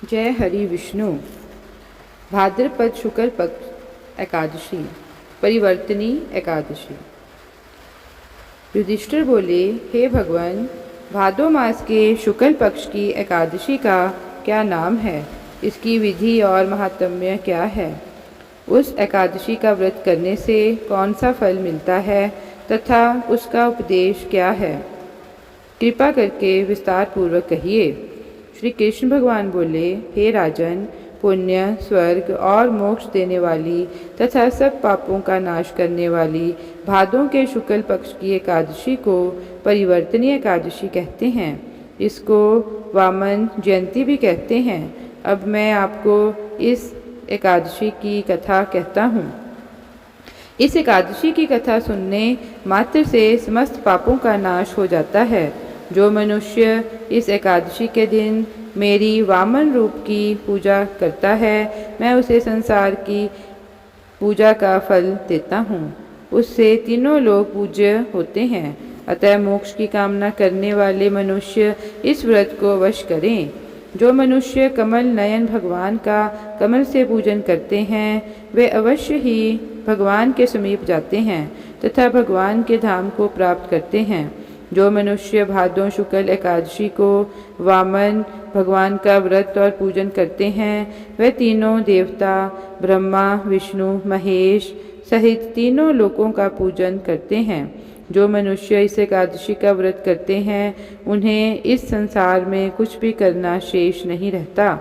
जय हरि विष्णु। भाद्रपद शुक्ल पक्ष एकादशी, परिवर्तनी एकादशी। युधिष्ठिर बोले, हे भगवान, भादो मास के शुक्ल पक्ष की एकादशी का क्या नाम है? इसकी विधि और महात्म्य क्या है? उस एकादशी का व्रत करने से कौन सा फल मिलता है तथा उसका उपदेश क्या है? कृपा करके विस्तार पूर्वक कहिए। श्री कृष्ण भगवान बोले, हे राजन, पुण्य, स्वर्ग और मोक्ष देने वाली तथा सब पापों का नाश करने वाली भादों के शुक्ल पक्ष की एकादशी को परिवर्तनीय एकादशी कहते हैं। इसको वामन जयंती भी कहते हैं। अब मैं आपको इस एकादशी की कथा कहता हूँ। इस एकादशी की कथा सुनने मात्र से समस्त पापों का नाश हो जाता है। जो मनुष्य इस एकादशी के दिन मेरी वामन रूप की पूजा करता है, मैं उसे संसार की पूजा का फल देता हूँ। उससे तीनों लोग पूज्य होते हैं। अतः मोक्ष की कामना करने वाले मनुष्य इस व्रत को अवश्य करें। जो मनुष्य कमल नयन भगवान का कमल से पूजन करते हैं, वे अवश्य ही भगवान के समीप जाते हैं तथा भगवान के धाम को प्राप्त करते हैं। जो मनुष्य भादों शुक्ल एकादशी को वामन भगवान का व्रत और पूजन करते हैं, वे तीनों देवता ब्रह्मा, विष्णु, महेश सहित तीनों लोकों का पूजन करते हैं। जो मनुष्य इस एकादशी का व्रत करते हैं, उन्हें इस संसार में कुछ भी करना शेष नहीं रहता।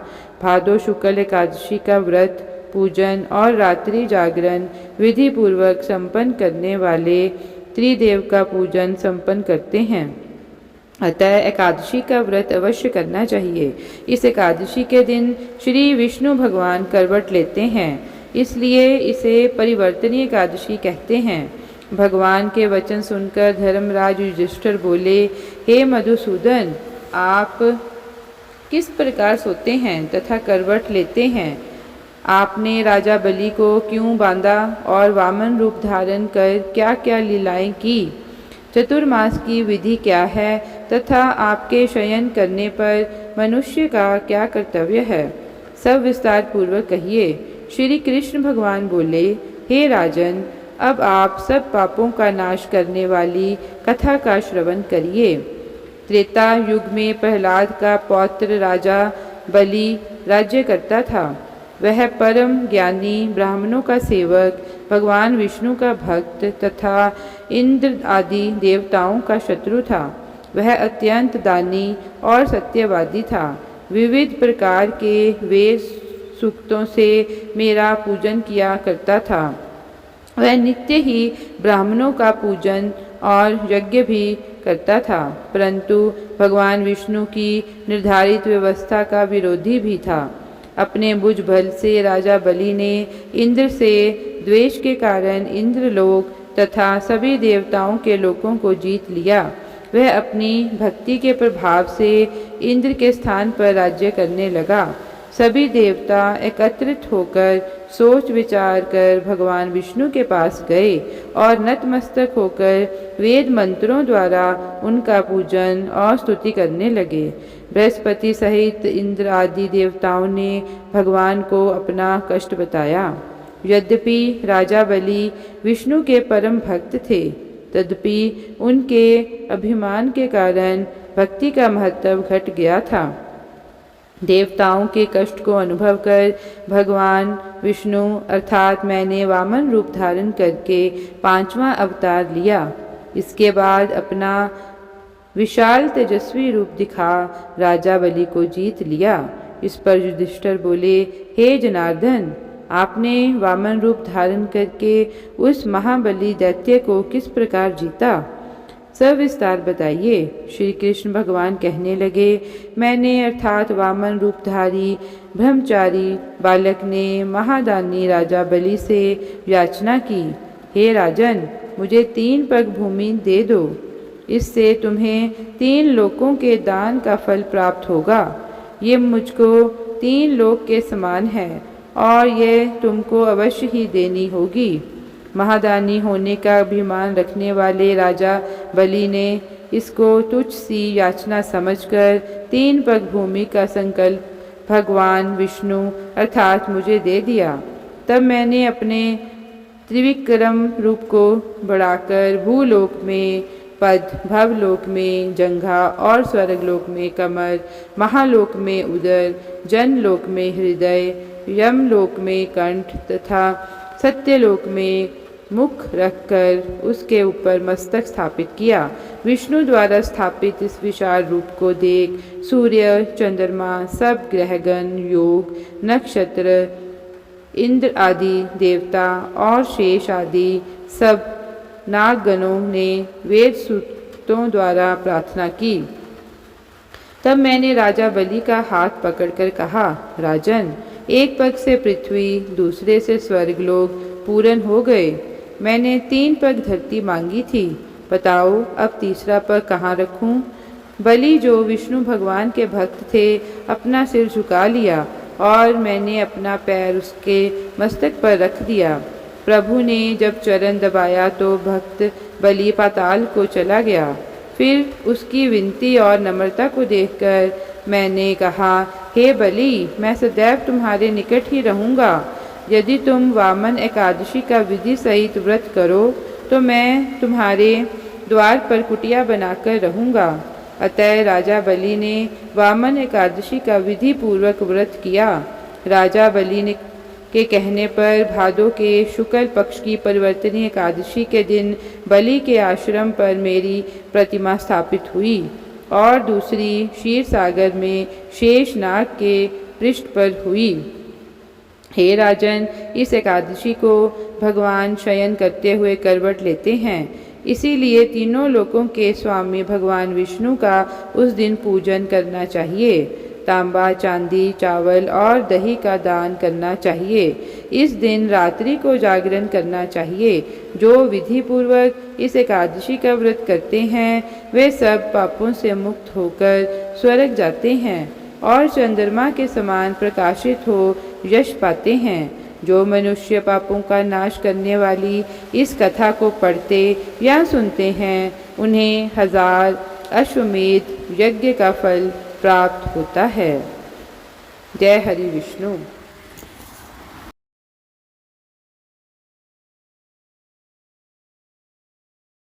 भादो शुक्ल एकादशी का व्रत, पूजन और रात्रि जागरण विधि पूर्वक संपन्न करने वाले त्रिदेव का पूजन संपन्न करते हैं। अतः एकादशी का व्रत अवश्य करना चाहिए। इस एकादशी के दिन श्री विष्णु भगवान करवट लेते हैं, इसलिए इसे परिवर्तनीय एकादशी कहते हैं। भगवान के वचन सुनकर धर्मराज युधिष्ठिर बोले, हे मधुसूदन, आप किस प्रकार सोते हैं तथा करवट लेते हैं? आपने राजा बलि को क्यों बांधा और वामन रूप धारण कर क्या क्या लीलाएं की? चतुर्मास की विधि क्या है तथा आपके शयन करने पर मनुष्य का क्या कर्तव्य है? सब विस्तार पूर्वक कहिए। श्री कृष्ण भगवान बोले, हे राजन, अब आप सब पापों का नाश करने वाली कथा का श्रवण करिए। त्रेता युग में प्रहलाद का पौत्र राजा बलि राज्य करता था। वह परम ज्ञानी, ब्राह्मणों का सेवक, भगवान विष्णु का भक्त तथा इंद्र आदि देवताओं का शत्रु था। वह अत्यंत दानी और सत्यवादी था। विविध प्रकार के वेद सूक्तों से मेरा पूजन किया करता था। वह नित्य ही ब्राह्मणों का पूजन और यज्ञ भी करता था, परंतु भगवान विष्णु की निर्धारित व्यवस्था का विरोधी भी था। अपने बुझ बल से राजा बलि ने इंद्र से द्वेष के कारण इंद्रलोक तथा सभी देवताओं के लोकों को जीत लिया। वह अपनी भक्ति के प्रभाव से इंद्र के स्थान पर राज्य करने लगा। सभी देवता एकत्रित होकर सोच विचार कर भगवान विष्णु के पास गए और नतमस्तक होकर वेद मंत्रों द्वारा उनका पूजन और स्तुति करने लगे। बृहस्पति सहित इंद्र आदि देवताओं ने भगवान को अपना कष्ट बताया। यद्यपि राजा बलि विष्णु के परम भक्त थे, तदपि उनके अभिमान के कारण भक्ति का महत्व घट गया था। देवताओं के कष्ट को अनुभव कर भगवान विष्णु अर्थात मैंने वामन रूप धारण करके 5वां अवतार लिया। इसके बाद अपना विशाल तेजस्वी रूप दिखा राजा बलि को जीत लिया। इस पर युधिष्ठिर बोले, हे जनार्दन, आपने वामन रूप धारण करके उस महाबली दैत्य को किस प्रकार जीता? सब विस्तार बताइए। श्री कृष्ण भगवान कहने लगे, मैंने अर्थात वामन रूपधारी ब्रह्मचारी बालक ने महादानी राजा बलि से याचना की, हे राजन, मुझे 3 पग भूमि दे दो। इससे तुम्हें 3 लोकों के दान का फल प्राप्त होगा। ये मुझको 3 लोक के समान है और ये तुमको अवश्य ही देनी होगी। महादानी होने का अभिमान रखने वाले राजा बलि ने इसको तुच्छ सी याचना समझकर 3 पग भूमि का संकल्प भगवान विष्णु अर्थात मुझे दे दिया। तब मैंने अपने त्रिविक्रम रूप को बढ़ाकर भूलोक में पद, भवलोक में जंघा और स्वर्गलोक में कमर, महालोक में उदर, जनलोक में हृदय, यमलोक में कंठ तथा सत्यलोक में मुख रखकर उसके ऊपर मस्तक स्थापित किया। विष्णु द्वारा स्थापित इस विशाल रूप को देख सूर्य, चंद्रमा, सब ग्रहगण, योग, नक्षत्र, इंद्र आदि देवता और शेष आदि सब नागगणों ने वेद सूक्तों द्वारा प्रार्थना की। तब मैंने राजा बलि का हाथ पकड़कर कहा, राजन, एक पग से पृथ्वी, दूसरे से स्वर्गलोक पूर्ण हो गए। मैंने 3 पग धरती मांगी थी, बताओ अब तीसरा पग कहाँ रखूं? बलि, जो विष्णु भगवान के भक्त थे, अपना सिर झुका लिया और मैंने अपना पैर उसके मस्तक पर रख दिया। प्रभु ने जब चरण दबाया तो भक्त बलि पाताल को चला गया। फिर उसकी विनती और नम्रता को देखकर मैंने कहा, हे बलि, मैं सदैव तुम्हारे निकट ही रहूँगा। यदि तुम वामन एकादशी का विधि सहित व्रत करो तो मैं तुम्हारे द्वार पर कुटिया बनाकर रहूँगा। अतः राजा बलि ने वामन एकादशी का विधि पूर्वक व्रत किया। राजा बलि ने के कहने पर भादों के शुक्ल पक्ष की परिवर्तनीय एकादशी के दिन बलि के आश्रम पर मेरी प्रतिमा स्थापित हुई और दूसरी क्षीर सागर में शेष नाग के पृष्ठ पर हुई। हे राजन, इस एकादशी को भगवान शयन करते हुए करवट लेते हैं, इसीलिए तीनों लोकों के स्वामी भगवान विष्णु का उस दिन पूजन करना चाहिए। तांबा, चांदी, चावल और दही का दान करना चाहिए। इस दिन रात्रि को जागरण करना चाहिए। जो विधि पूर्वक इस एकादशी का व्रत करते हैं वे सब पापों से मुक्त होकर स्वर्ग जाते हैं और चंद्रमा के समान प्रकाशित हो यश पाते हैं। जो मनुष्य पापों का नाश करने वाली इस कथा को पढ़ते या सुनते हैं उन्हें 1000 अश्वमेध यज्ञ का फल प्राप्त होता है। जय हरि विष्णु।